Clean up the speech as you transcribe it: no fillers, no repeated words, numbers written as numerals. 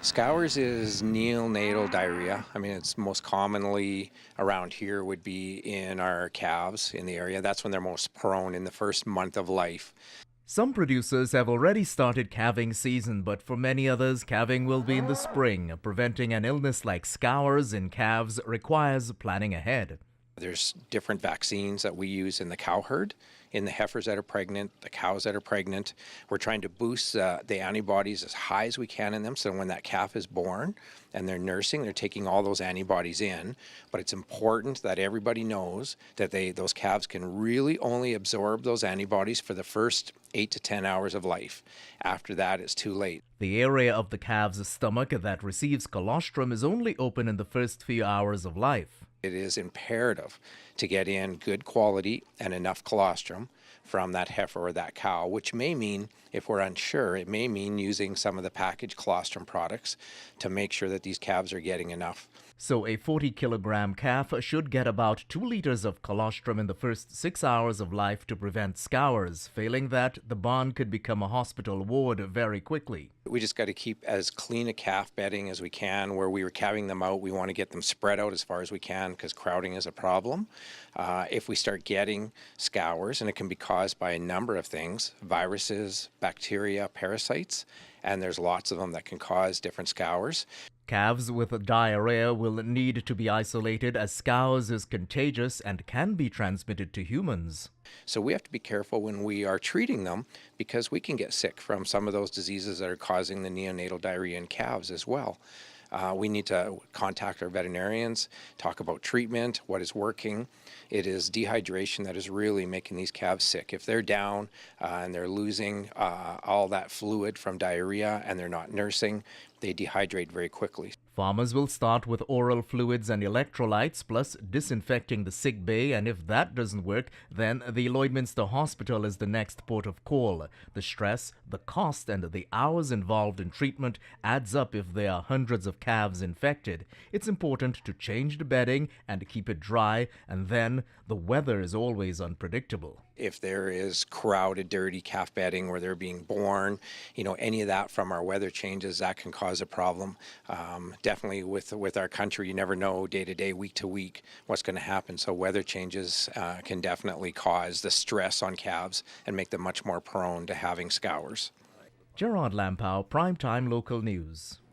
Scours is neonatal diarrhea. I mean, it's most commonly around here would be in our calves in the area. That's when they're most prone in the first month of life. Some producers have already started calving season, but for many others, calving will be in the spring. Preventing an illness like scours in calves requires planning ahead. There's different vaccines that we use in the cow herd, in the heifers that are pregnant, the cows that are pregnant. We're trying to boost the antibodies as high as we can in them, so when that calf is born and they're nursing, they're taking all those antibodies in. But it's important that everybody knows that those calves can really only absorb those antibodies for the first 8 to 10 hours of life. After that, it's too late. The area of the calf's stomach that receives colostrum is only open in the first few hours of life. It is imperative to get in good quality and enough colostrum from that heifer or that cow, which may mean, if we're unsure, it may mean using some of the packaged colostrum products to make sure that these calves are getting enough. So a 40-kilogram calf should get about 2 liters of colostrum in the first 6 hours of life to prevent scours. Failing that, the barn could become a hospital ward very quickly. We just got to keep as clean a calf bedding as we can. Where we were calving them out, we want to get them spread out as far as we can because crowding is a problem. If we start getting scours, and it can be caused by a number of things, viruses, bacteria, parasites, and there's lots of them that can cause different scours. Calves with diarrhea will need to be isolated as scours is contagious and can be transmitted to humans. So we have to be careful when we are treating them because we can get sick from some of those diseases that are causing the neonatal diarrhea in calves as well. We need to contact our veterinarians, talk about treatment, what is working. It is dehydration that is really making these calves sick. If they're down and they're losing all that fluid from diarrhea and they're not nursing, they dehydrate very quickly. Farmers will start with oral fluids and electrolytes, plus disinfecting the sick bay, and if that doesn't work, then the Lloydminster Hospital is the next port of call. The stress, the cost, and the hours involved in treatment adds up if there are hundreds of calves infected. It's important to change the bedding and keep it dry, and then the weather is always unpredictable. If there is crowded, dirty calf bedding where they're being born, any of that from our weather changes, that can cause a problem. Definitely with our country, you never know day to day, week to week, what's going to happen. So weather changes can definitely cause the stress on calves and make them much more prone to having scours. Gerard Lampow, Primetime Local News.